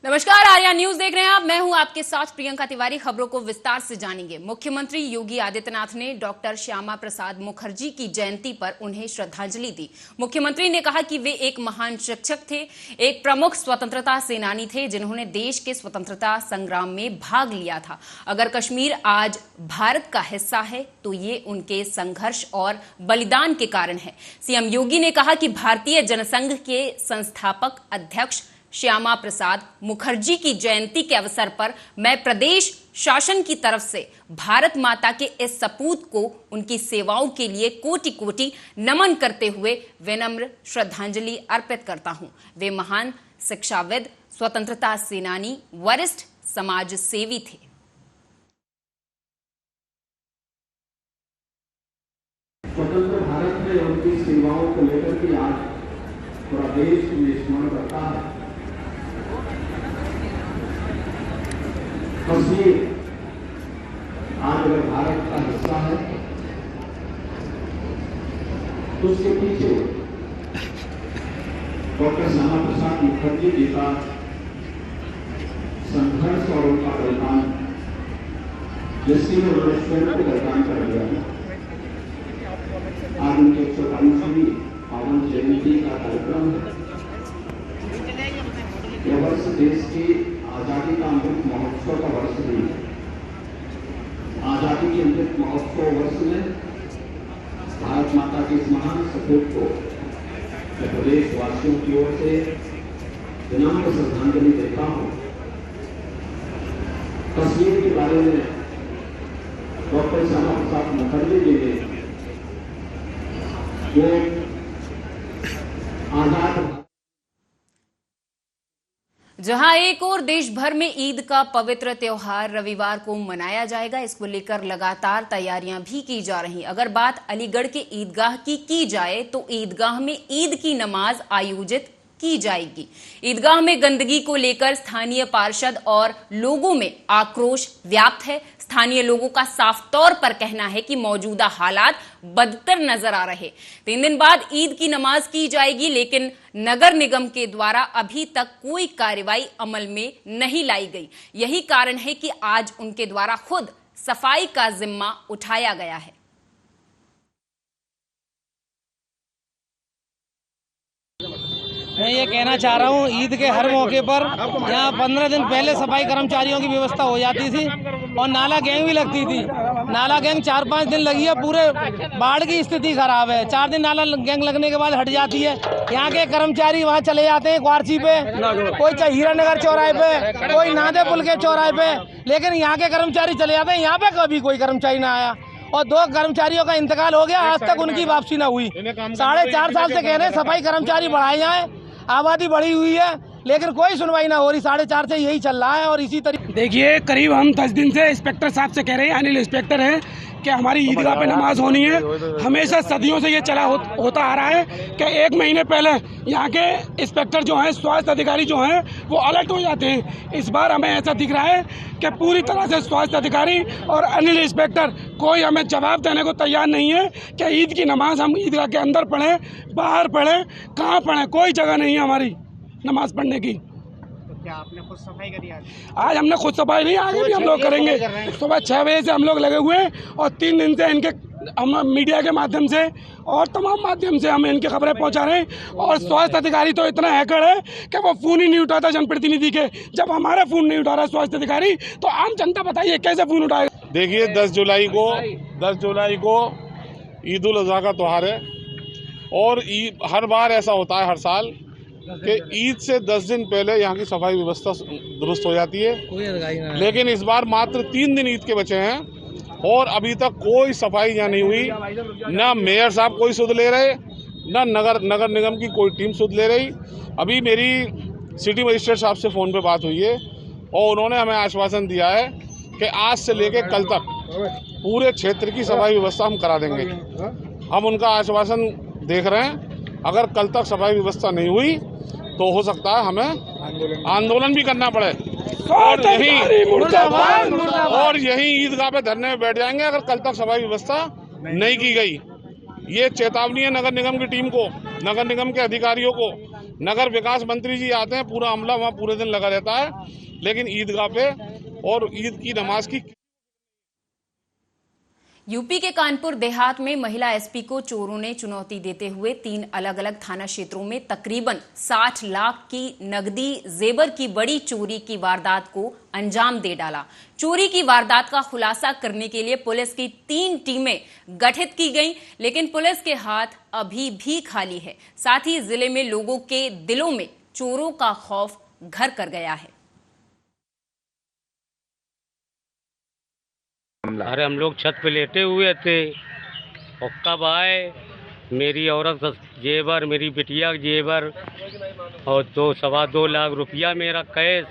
नमस्कार, आर्या न्यूज देख रहे हैं आप। मैं हूं आपके साथ प्रियंका तिवारी। खबरों को विस्तार से जानेंगे। मुख्यमंत्री योगी आदित्यनाथ ने डॉक्टर श्यामा प्रसाद मुखर्जी की जयंती पर उन्हें श्रद्धांजलि दी। मुख्यमंत्री ने कहा कि वे एक महान शिक्षक थे, एक प्रमुख स्वतंत्रता सेनानी थे जिन्होंने देश के स्वतंत्रता संग्राम में भाग लिया था। अगर कश्मीर आज भारत का हिस्सा है तो ये उनके संघर्ष और बलिदान के कारण है। सीएम योगी ने कहा कि भारतीय जनसंघ के संस्थापक अध्यक्ष श्यामा प्रसाद मुखर्जी की जयंती के अवसर पर मैं प्रदेश शासन की तरफ से भारत माता के इस सपूत को उनकी सेवाओं के लिए कोटि कोटि नमन करते हुए विनम्र श्रद्धांजलि अर्पित करता हूं। वे महान शिक्षाविद, स्वतंत्रता सेनानी, वरिष्ठ समाज सेवी थे। स्वतंत्र भारत में उनकी सेवाओं को लेकर के आज पूरा देश में स्मरण करता है। कश्मीर आज अगर भारत का हिस्सा है तो उसके पीछे डॉक्टर श्यामा प्रसाद मुखर्जी जी का संघर्ष और उनका बलिदान, जिससे उन्होंने स्वयं को बलिदान कर दिया है। आज उनकी 122वीं पावन जयंती का कार्यक्रम है। यह वर्ष देश की आजादी का अमृत महोत्सव का वर्ष भी है। आजादी के अमृत महोत्सव वर्ष में भारत माता के इस महान सपूत को मैं प्रदेशवासियों की ओर से विनम्र श्रद्धांजलि देता हूं। कश्मीर के बारे में डॉक्टर श्यामा प्रसाद मुखर्जी जी ने जो आजाद, जहां एक और देश भर में ईद का पवित्र त्योहार रविवार को मनाया जाएगा, इसको लेकर लगातार तैयारियां भी की जा रही। अगर बात अलीगढ़ के ईदगाह की जाए तो ईदगाह में ईद की नमाज आयोजित की जाएगी। ईदगाह में गंदगी को लेकर स्थानीय पार्षद और लोगों में आक्रोश व्याप्त है। स्थानीय लोगों का साफ तौर पर कहना है कि मौजूदा हालात बदतर नजर आ रहे। 3 दिन बाद ईद की नमाज की जाएगी, लेकिन नगर निगम के द्वारा अभी तक कोई कार्रवाई अमल में नहीं लाई गई। यही कारण है कि आज उनके द्वारा खुद सफाई का जिम्मा उठाया गया है। मैं ये कहना चाह रहा हूँ, ईद के हर मौके पर यहाँ 15 दिन पहले सफाई कर्मचारियों की व्यवस्था हो जाती थी और नाला गैंग भी लगती थी। नाला गैंग 4-5 दिन लगी है, पूरे बाढ़ की स्थिति खराब है। 4 दिन नाला गैंग लगने के बाद हट जाती है। यहाँ के कर्मचारी वहाँ चले जाते हैं क्वारची पे, कोई हीरानगर चौराहे पे, कोई नादे पुल के चौराहे पे, लेकिन यहाँ के कर्मचारी चले जाते हैं। यहाँ पे कभी कोई कर्मचारी ना आया और 2 कर्मचारियों का इंतकाल हो गया, आज तक उनकी वापसी न हुई। 4.5 साल से कह रहे हैं सफाई कर्मचारी बढ़ाए जाएं, आबादी बढ़ी हुई है, लेकिन कोई सुनवाई ना हो रही। 4.5 से यही चल रहा है। और इसी तरीके देखिए, करीब हम 10 दिन से इंस्पेक्टर साहब से कह रहे हैं, अनिल इंस्पेक्टर हैं, कि हमारी ईदगाह पे नमाज होनी है। हमेशा सदियों से ये चला होता आ रहा है कि 1 महीने पहले यहाँ के इंस्पेक्टर जो हैं, स्वास्थ्य अधिकारी जो हैं, वो अलर्ट हो जाते हैं। इस बार हमें ऐसा दिख रहा है कि पूरी तरह से स्वास्थ्य अधिकारी और अनिल इंस्पेक्टर कोई हमें जवाब देने को तैयार नहीं है कि ईद की नमाज हम ईदगाह के अंदर पढ़ें, बाहर पढ़ें, कहाँ पढ़ें, कोई जगह नहीं है हमारी नमाज पढ़ने की। क्या आपने खुद सफाई करी आज हमने खुद सफाई नहीं, आगे भी हम लोग करेंगे। सुबह 6 बजे से हम लोग लगे हुए हैं और 3 दिन से इनके हम मीडिया के माध्यम से और तमाम माध्यम से हम इनकी खबरें पहुंचा रहे हैं। और स्वास्थ्य अधिकारी तो इतना हैकर है कि वो फ़ोन ही नहीं उठाता जनप्रतिनिधि के। जब हमारा फ़ोन नहीं उठा रहा स्वास्थ्य अधिकारी, तो आम जनता बताइए कैसे फ़ोन उठाएगा। देखिए, 10 जुलाई को ईद उल अज़हा का त्यौहार है और हर बार ऐसा होता है, हर साल, कि ईद से 10 दिन पहले यहाँ की सफाई व्यवस्था दुरुस्त हो जाती है। लेकिन इस बार मात्र 3 दिन ईद के बचे हैं और अभी तक कोई सफाई यहाँ नहीं हुई। ना मेयर साहब कोई सुध ले रहे, ना नगर निगम की कोई टीम सुध ले रही। अभी मेरी सिटी मजिस्ट्रेट साहब से फ़ोन पे बात हुई है और उन्होंने हमें आश्वासन दिया है कि आज से लेके कल तक पूरे क्षेत्र की सफाई व्यवस्था हम करा देंगे। हम उनका आश्वासन देख रहे हैं। अगर कल तक सफाई व्यवस्था नहीं हुई तो हो सकता है हमें आंदोलन भी करना पड़े और यही ईदगाह पे धरने में बैठ जाएंगे अगर कल तक सफाई व्यवस्था नहीं की गई। ये चेतावनी है नगर निगम की टीम को, नगर निगम के अधिकारियों को नगर विकास मंत्री जी आते हैं, पूरा अमला वहाँ पूरे दिन लगा रहता है, लेकिन ईदगाह पे और ईद की नमाज की। यूपी के कानपुर देहात में महिला एसपी को चोरों ने चुनौती देते हुए 3 अलग अलग थाना क्षेत्रों में तकरीबन 60 लाख की नकदी जेवर की बड़ी चोरी की वारदात को अंजाम दे डाला। चोरी की वारदात का खुलासा करने के लिए पुलिस की 3 टीमें गठित की गईं, लेकिन पुलिस के हाथ अभी भी खाली है। साथ ही जिले में लोगों के दिलों में चोरों का खौफ घर कर गया है। अरे हम लोग छत पे लेटे हुए थे और कब आए, मेरी औरत जेवर, मेरी बिटिया जेवर और 2.25 लाख रुपया मेरा कैश,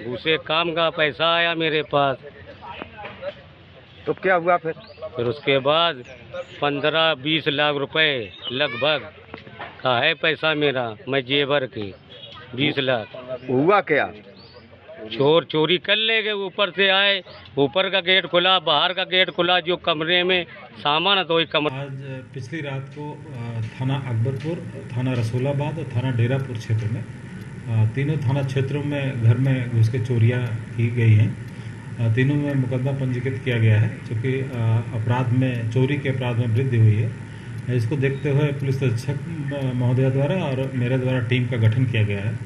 दूसरे काम का पैसा आया मेरे पास। तो क्या हुआ फिर उसके बाद 15-20 लाख रुपए लगभग का है पैसा मेरा, मैं जेवर की 20 लाख। हुआ क्या? चोर चोरी कर ले गए, ऊपर से आए, ऊपर का गेट खुला, बाहर का गेट खुला, जो कमरे में सामान है तो वही कमरा। आज पिछली रात को थाना अकबरपुर, थाना रसूलाबाद और थाना डेरापुर क्षेत्र में तीनों थाना क्षेत्रों में घर में घुस के चोरियां की गई हैं। तीनों में मुकदमा पंजीकृत किया गया है, क्योंकि अपराध में, चोरी के अपराध में वृद्धि हुई है। इसको देखते हुए पुलिस अधीक्षक महोदय द्वारा और मेरे द्वारा टीम का गठन किया गया है।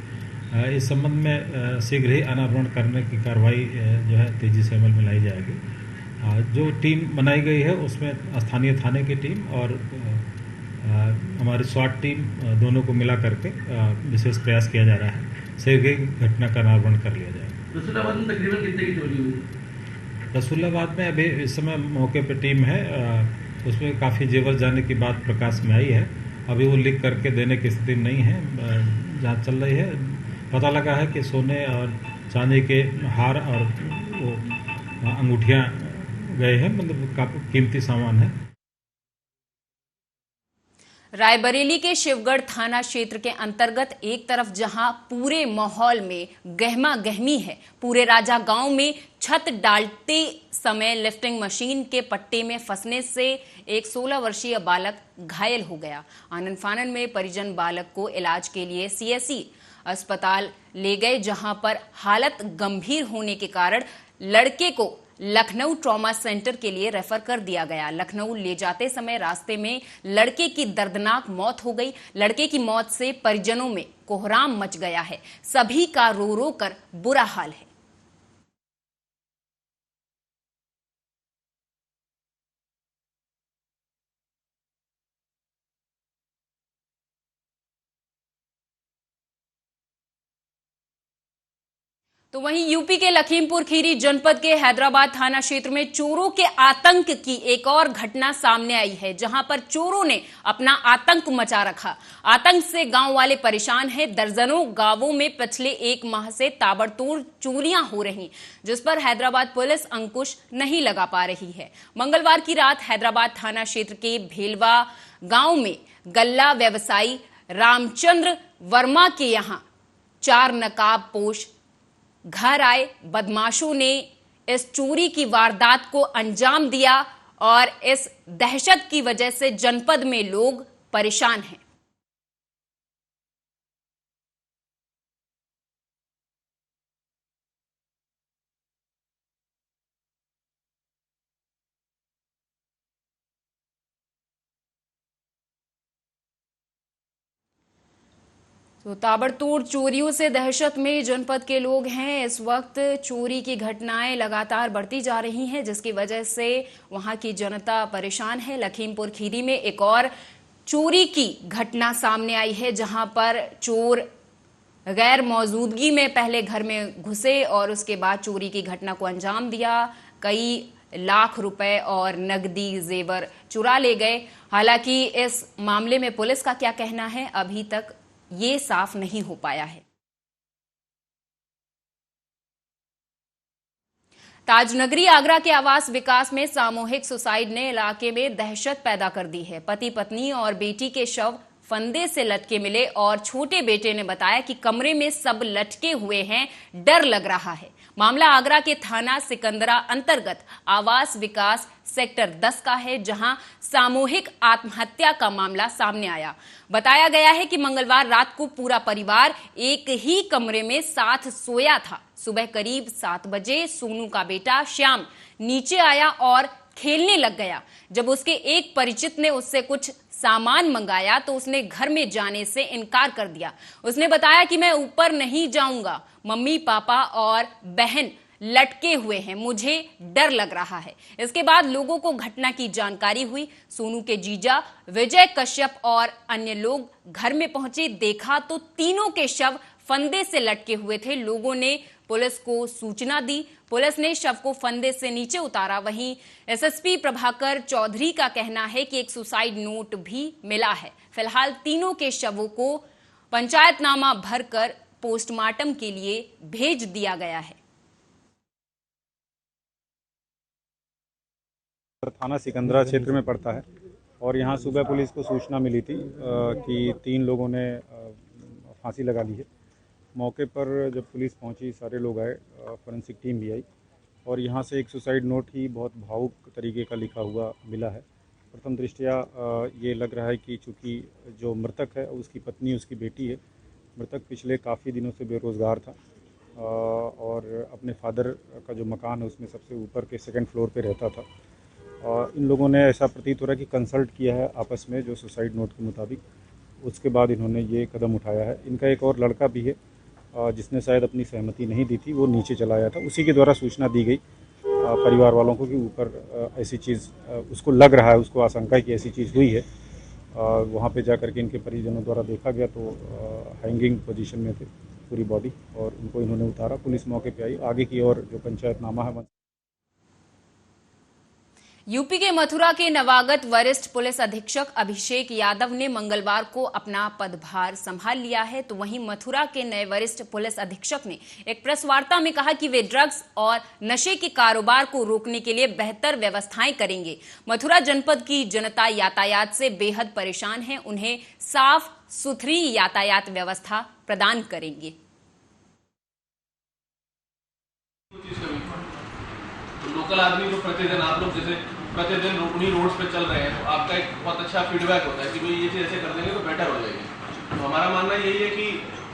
इस संबंध में शीघ्र ही अनावरण करने की कार्रवाई जो है तेजी से अमल में लाई जाएगी। जो टीम बनाई गई है उसमें स्थानीय थाने की टीम और हमारी स्वाट टीम दोनों को मिला करके विशेष प्रयास किया जा रहा है। शीघ्र ही घटना का अनावरण कर लिया जाएगा। रसूलाबाद में तकरीबन कितने की चोरी हुई? रसूलाबाद में अभी इस समय मौके पर टीम है, उसमें काफ़ी जेवर जाने की बात प्रकाश में आई है। अभी वो लिख करके देने की स्थिति नहीं है, जाँच चल रही है। पता लगा है कि सोने और चांदी के हार और वो अंगूठियां गए हैं, मतलब काफी कीमती सामान है। रायबरेली के शिवगढ़ थाना क्षेत्र के अंतर्गत एक तरफ जहां पूरे माहौल में गहमा गहमी है, पूरे राजा गांव में छत डालते समय लिफ्टिंग मशीन के पट्टे में फंसने से एक 16 वर्षीय बालक घायल हो गया। आनन फानन में परिजन बालक को इलाज के लिए सीएससी अस्पताल ले गए, जहां पर हालत गंभीर होने के कारण लड़के को लखनऊ ट्रॉमा सेंटर के लिए रेफर कर दिया गया। लखनऊ ले जाते समय रास्ते में लड़के की दर्दनाक मौत हो गई। लड़के की मौत से परिजनों में कोहराम मच गया है। सभी का रो रो कर बुरा हाल है। तो वहीं यूपी के लखीमपुर खीरी जनपद के हैदराबाद थाना क्षेत्र में चोरों के आतंक की एक और घटना सामने आई है, जहां पर चोरों ने अपना आतंक मचा रखा। आतंक से गांव वाले परेशान हैं। दर्जनों गांवों में पिछले 1 माह से ताबड़तोड़ चोरियां हो रही, जिस पर हैदराबाद पुलिस अंकुश नहीं लगा पा रही है। मंगलवार की रात हैदराबाद थाना क्षेत्र के भेलवा गांव में गल्ला व्यवसायी रामचंद्र वर्मा के यहां 4 नकाबपोश घर आए बदमाशों ने इस चोरी की वारदात को अंजाम दिया और इस दहशत की वजह से जनपद में लोग परेशान हैं। तो ताबड़तोड़ चोरियों से दहशत में जनपद के लोग हैं। इस वक्त चोरी की घटनाएं लगातार बढ़ती जा रही हैं, जिसकी वजह से वहां की जनता परेशान है। लखीमपुर खीरी में एक और चोरी की घटना सामने आई है, जहां पर चोर गैर मौजूदगी में पहले घर में घुसे और उसके बाद चोरी की घटना को अंजाम दिया। कई लाख रुपए और नकदी जेवर चुरा ले गए। हालांकि इस मामले में पुलिस का क्या कहना है, अभी तक ये साफ नहीं हो पाया है। ताजनगरी आगरा के आवास विकास में सामूहिक सुसाइड ने इलाके में दहशत पैदा कर दी है। पति पत्नी और बेटी के शव फंदे से लटके मिले और छोटे बेटे ने बताया कि कमरे में सब लटके हुए हैं, डर लग रहा है। मामला आगरा के थाना सिकंदरा अंतर्गत आवास विकास सेक्टर 10 का है, जहां सामूहिक आत्महत्या का मामला सामने आया। बताया गया है कि मंगलवार रात को पूरा परिवार एक ही कमरे में साथ सोया था। सुबह करीब 7 बजे सोनू का बेटा श्याम नीचे आया और खेलने लग गया। जब उसके एक परिचित ने उससे कुछ सामान मंगाया तो उसने घर में जाने से इनकार कर दिया। उसने बताया कि मैं ऊपर नहीं जाऊंगा, मम्मी पापा और बहन लटके हुए हैं, मुझे डर लग रहा है। इसके बाद लोगों को घटना की जानकारी हुई। सोनू के जीजा विजय कश्यप और अन्य लोग घर में पहुंचे। देखा तो तीनों के शव फंदे से लटके हुए थे। लोगों ने पुलिस को सूचना दी। पुलिस ने शव को फंदे से नीचे उतारा। वहीं एसएसपी प्रभाकर चौधरी का कहना है कि एक सुसाइड नोट भी मिला है। फिलहाल तीनों के शवों को पंचायतनामा भरकर पोस्टमार्टम के लिए भेज दिया गया है। थाना सिकंदरा क्षेत्र में पड़ता है और यहाँ सुबह पुलिस को सूचना मिली थी कि 3 लोगों ने फांसी लगा ली है। मौके पर जब पुलिस पहुंची, सारे लोग आए, फोरेंसिक टीम भी आई और यहाँ से एक सुसाइड नोट ही बहुत भावुक तरीके का लिखा हुआ मिला है। प्रथम दृष्टया ये लग रहा है कि चूँकि जो मृतक है उसकी पत्नी, उसकी बेटी है। मृतक पिछले काफ़ी दिनों से बेरोज़गार था और अपने फादर का जो मकान है उसमें सबसे ऊपर के 2nd फ्लोर पे रहता था। और इन लोगों ने ऐसा प्रतीत हो रहा है कि कंसल्ट किया है आपस में जो सुसाइड नोट के मुताबिक, उसके बाद इन्होंने ये कदम उठाया है। इनका एक और लड़का भी है जिसने शायद अपनी सहमति नहीं दी थी, वो नीचे चला आया था। उसी के द्वारा सूचना दी गई परिवार वालों को कि ऊपर ऐसी चीज़ उसको लग रहा है, उसको आशंका है कि ऐसी चीज़ हुई है। वहाँ पे जा कर के इनके परिजनों द्वारा देखा गया तो हैंगिंग पोजीशन में थे पूरी बॉडी और उनको इन्होंने उतारा। पुलिस मौके पे आई। आगे की और जो पंचायतनामा है। यूपी के मथुरा के नवागत वरिष्ठ पुलिस अधीक्षक अभिषेक यादव ने मंगलवार को अपना पदभार संभाल लिया है। तो वहीं मथुरा के नए वरिष्ठ पुलिस अधीक्षक ने एक प्रेस वार्ता में कहा कि वे ड्रग्स और नशे के कारोबार को रोकने के लिए बेहतर व्यवस्थाएं करेंगे। मथुरा जनपद की जनता यातायात से बेहद परेशान है, उन्हें साफ सुथरी यातायात व्यवस्था प्रदान करेंगे। लोकल आदमी को प्रतिदिन आप लोग जैसे प्रतिदिन उन्हीं रोड्स पे चल रहे हैं तो आपका एक बहुत अच्छा फीडबैक होता है कि भाई ये चीज़ ऐसे कर देंगे तो बेटर हो जाएगी। तो हमारा मानना यही है कि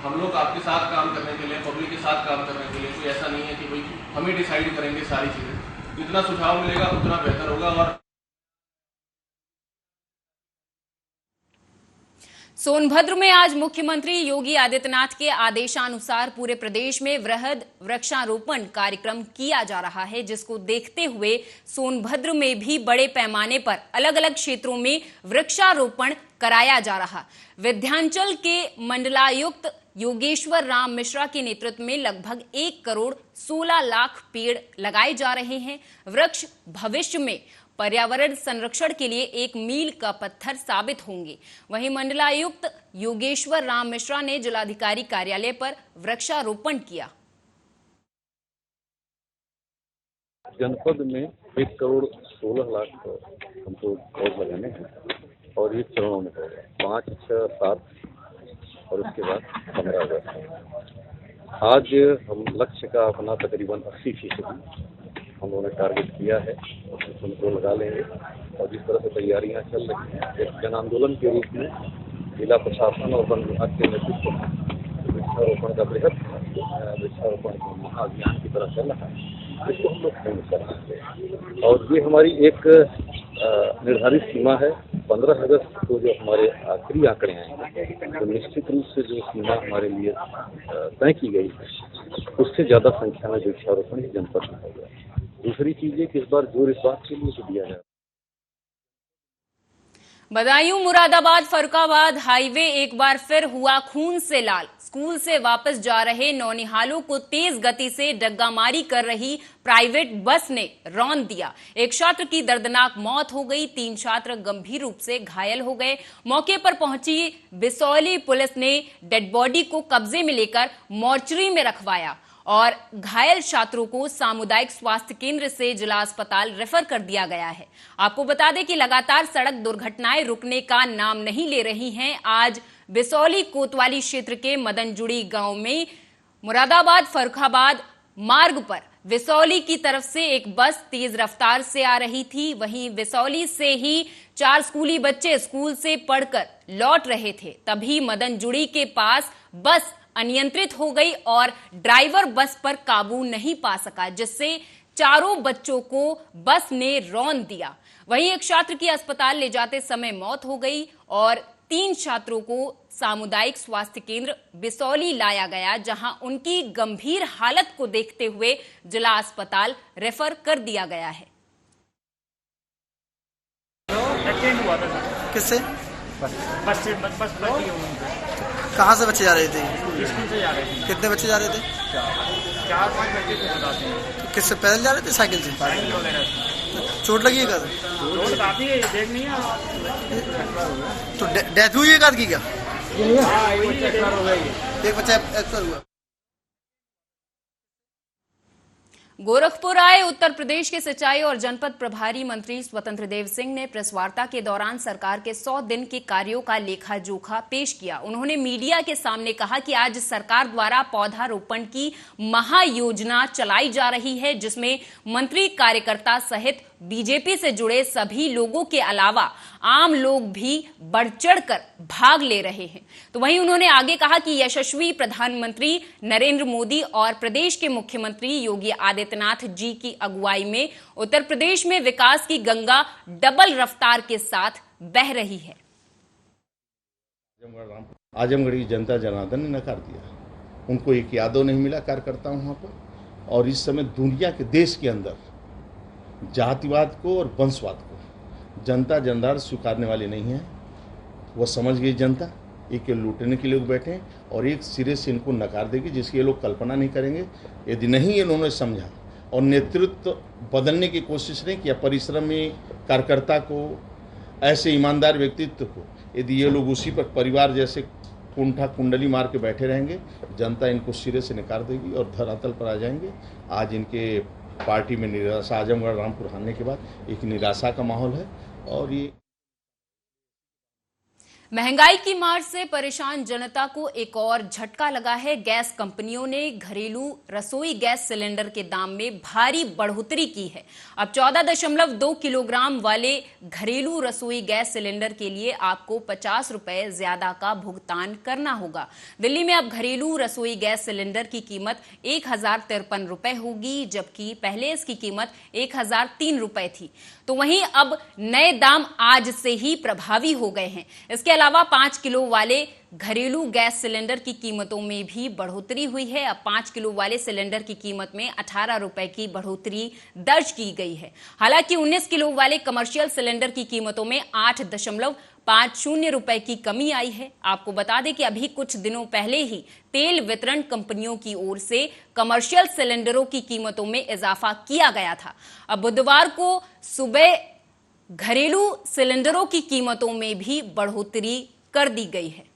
हम लोग आपके साथ काम करने के लिए, पब्लिक के साथ काम करने के लिए, कोई ऐसा नहीं है कि भाई हम ही डिसाइड करेंगे सारी चीज़ें। जितना सुझाव मिलेगा उतना बेहतर होगा। और सोनभद्र में आज मुख्यमंत्री योगी आदित्यनाथ के आदेशानुसार पूरे प्रदेश में वृहद वृक्षारोपण कार्यक्रम किया जा रहा है, जिसको देखते हुए सोनभद्र में भी बड़े पैमाने पर अलग अलग क्षेत्रों में वृक्षारोपण कराया जा रहा। विंध्याचल के मंडलायुक्त योगेश्वर राम मिश्रा के नेतृत्व में लगभग 1 करोड़ 16 लाख पेड़ लगाए जा रहे हैं। वृक्ष भविष्य में पर्यावरण संरक्षण के लिए एक मील का पत्थर साबित होंगे। वहीं मंडलायुक्त योगेश्वर राम मिश्रा ने जिलाधिकारी कार्यालय पर वृक्षारोपण किया। जनपद में 1 करोड़ 16 लाख हमको पौध लगाने हैं और ये चरणों में होगा 5, 6, 7 और उसके बाद 15 अगस्त। आज हम लक्ष्य का अपना तकरीबन 80% हम लोगों ने टारगेट किया है, उनको लगा लेंगे। और जिस तरह से तैयारियां चल रही हैं, एक जन आंदोलन के रूप में जिला प्रशासन और वन विभाग के नेतृत्व में वृक्षारोपण का बृहद वृक्षारोपण महाअभियान की तरह चल रहा है, इसको हम लोग पूर्ण कर रहे हैं। और ये हमारी एक निर्धारित सीमा है। 15 अगस्त को जो हमारे आखिरी आंकड़े आएंगे तो निश्चित रूप से जो सीमा हमारे लिए तय की गई है उससे ज़्यादा संख्या में वृक्षारोपण जनपद में होगा। दूसरी चीज है कि इस बार जोर इस बात के लिए दिया जाए। बदायूं मुरादाबाद फर्रुखाबाद हाईवे एक बार फिर हुआ खून से लाल। स्कूल से वापस जा रहे नौनिहालों को तेज गति से डग्गामारी कर रही प्राइवेट बस ने रौंद दिया। एक छात्र की दर्दनाक मौत हो गई, 3 छात्र गंभीर रूप से घायल हो गए। मौके पर पहुंची बिसौली पुलिस ने डेड बॉडी को कब्जे में लेकर मोर्चरी में रखवाया और घायल छात्रों को सामुदायिक स्वास्थ्य केंद्र से जिला अस्पताल रेफर कर दिया गया है। आपको बता दें कि लगातार सड़क दुर्घटनाएं रुकने का नाम नहीं ले रही हैं। आज बिसौली कोतवाली क्षेत्र के मदनजुड़ी गांव में मुरादाबाद फर्रुखाबाद मार्ग पर विसौली की तरफ से एक बस तेज रफ्तार से आ रही थी। वहीं विसौली से ही 4 स्कूली बच्चे स्कूल से पढ़कर लौट रहे थे, तभी मदनजुड़ी के पास बस अनियंत्रित हो गई और ड्राइवर बस पर काबू नहीं पा सका, जिससे चारों बच्चों को बस ने रौंद दिया। वहीं एक छात्र की अस्पताल ले जाते समय मौत हो गई और 3 छात्रों को सामुदायिक स्वास्थ्य केंद्र बिसौली लाया गया, जहां उनकी गंभीर हालत को देखते हुए जिला अस्पताल रेफर कर दिया गया है। किससे? बस कहाँ से बच्चे जा रहे थे? स्कूल से जा रहे थे। कितने बच्चे जा रहे थे? 4-5 बच्चे थे बताते हैं। किससे, पैदल जा रहे थे साइकिल से? साइकिल वगैरह। चोट लगी है कद? चोट काफी है, देख नहीं है। तो डेथ हुई है कद की क्या? हाँ, एक बच्चा एक्सपायर हुआ। गोरखपुर आए उत्तर प्रदेश के सिंचाई और जनपद प्रभारी मंत्री स्वतंत्र देव सिंह ने प्रेस वार्ता के दौरान सरकार के 100 दिन के कार्यों का लेखा जोखा पेश किया। उन्होंने मीडिया के सामने कहा कि आज सरकार द्वारा पौधारोपण की महायोजना चलाई जा रही है, जिसमें मंत्री कार्यकर्ता सहित बीजेपी से जुड़े सभी लोगों के अलावा आम लोग भी बढ़ चढ़कर भाग ले रहे हैं। तो वहीं उन्होंने आगे कहा कि यशस्वी प्रधानमंत्री नरेंद्र मोदी और प्रदेश के मुख्यमंत्री योगी आदित्यनाथ जी की अगुवाई में उत्तर प्रदेश में विकास की गंगा डबल रफ्तार के साथ बह रही है। आजमगढ़ की जनता जनार्दन ने नकार दिया, उनको एक यादव नहीं मिला कार्यकर्ता वहां पर। और इस समय दुनिया के देश के अंदर जातिवाद को और वंशवाद को जनता जनार्दन स्वीकारने वाली नहीं है। वो समझ गई जनता, एक लूटने के लोग बैठे हैं और एक सिरे से इनको नकार देगी, जिसकी ये लोग कल्पना नहीं करेंगे। यदि नहीं इन्होंने समझा और नेतृत्व बदलने की कोशिश नहीं किया, परिश्रमी कार्यकर्ता को, ऐसे ईमानदार व्यक्तित्व को, यदि ये लोग उसी पर परिवार जैसे कुंठा कुंडली मार के बैठे रहेंगे, जनता इनको सिरे से नकार देगी और धरातल पर आ जाएंगे। आज इनके पार्टी में निराशा, आजमगढ़ रामपुर हारने के बाद एक निराशा का माहौल है। और ये महंगाई की मार से परेशान जनता को एक और झटका लगा है। गैस कंपनियों ने घरेलू रसोई गैस सिलेंडर के दाम में भारी बढ़ोतरी की है। अब 14.2 किलोग्राम वाले घरेलू रसोई गैस सिलेंडर के लिए आपको 50 रुपए ज्यादा का भुगतान करना होगा। दिल्ली में अब घरेलू रसोई गैस सिलेंडर की कीमत 1053 रुपए होगी, जबकि पहले इसकी कीमत 1003 रुपए थी। तो वहीं अब नए दाम आज से ही प्रभावी हो गए हैं। इसके अलावा 5 किलो वाले घरेलू गैस सिलेंडर की कीमतों में भी बढ़ोतरी हुई है। अब 5 किलो वाले सिलेंडर की कीमत में 18 रुपए की बढ़ोतरी दर्ज की गई है। हालांकि 19 किलो वाले कमर्शियल सिलेंडर की कीमतों में 8.50 रुपए की कमी आई है। आपको बता दें कि अभी कुछ दिनों पहले ही तेल वितरण कंपनियों की ओर से कमर्शियल सिलेंडरों की कीमतों में इजाफा किया गया था। अब बुधवार को सुबह घरेलू सिलेंडरों की कीमतों में भी बढ़ोतरी कर दी गई है।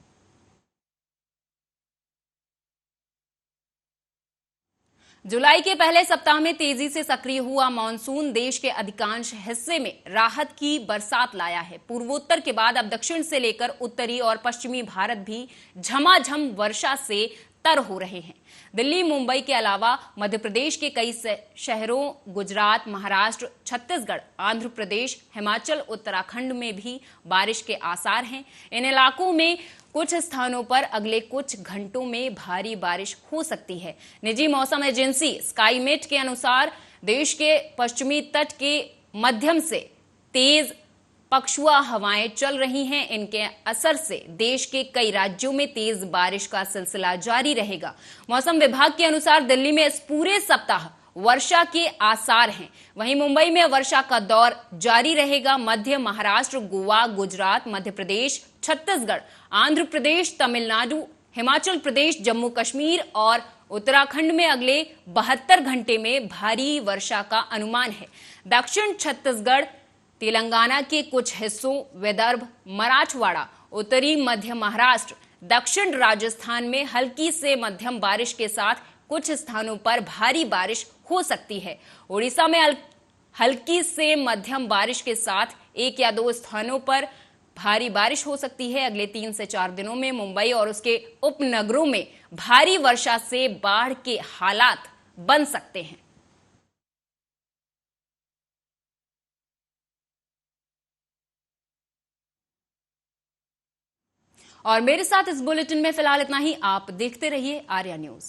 जुलाई के पहले सप्ताह में तेजी से सक्रिय हुआ मानसून देश के अधिकांश हिस्से में राहत की बरसात लाया है। पूर्वोत्तर के बाद अब दक्षिण से लेकर उत्तरी और पश्चिमी भारत भी झमाझम वर्षा से तर हो रहे हैं। दिल्ली, मुंबई के अलावा मध्य प्रदेश के कई शहरों, गुजरात, महाराष्ट्र, छत्तीसगढ़, आंध्र प्रदेश, हिमाचल, उत्तराखंड में भी बारिश के आसार हैं। इन इलाकों में कुछ स्थानों पर अगले कुछ घंटों में भारी बारिश हो सकती है। निजी मौसम एजेंसी स्काईमेट के अनुसार देश के पश्चिमी तट के मध्यम से तेज पछुआ हवाएं चल रही हैं। इनके असर से देश के कई राज्यों में तेज बारिश का सिलसिला जारी रहेगा। मौसम विभाग के अनुसार दिल्ली में इस पूरे सप्ताह वर्षा के आसार हैं। वहीं मुंबई में वर्षा का दौर जारी रहेगा। मध्य महाराष्ट्र, गोवा, गुजरात, मध्य प्रदेश, छत्तीसगढ़, आंध्र प्रदेश, तमिलनाडु, हिमाचल प्रदेश, जम्मू कश्मीर और उत्तराखंड में अगले 72 घंटे में भारी वर्षा का अनुमान है। दक्षिण छत्तीसगढ़, तेलंगाना के कुछ हिस्सों, विदर्भ, मराठवाड़ा, उत्तरी मध्य महाराष्ट्र, दक्षिण राजस्थान में हल्की से मध्यम बारिश के साथ कुछ स्थानों पर भारी बारिश हो सकती है। ओडिशा में हल्की से मध्यम बारिश के साथ 1 या 2 स्थानों पर भारी बारिश हो सकती है। अगले 3 से 4 दिनों में मुंबई और उसके उपनगरों में भारी वर्षा से बाढ़ के हालात बन सकते हैं। और मेरे साथ इस बुलेटिन में फिलहाल इतना ही। आप देखते रहिए आर्या न्यूज।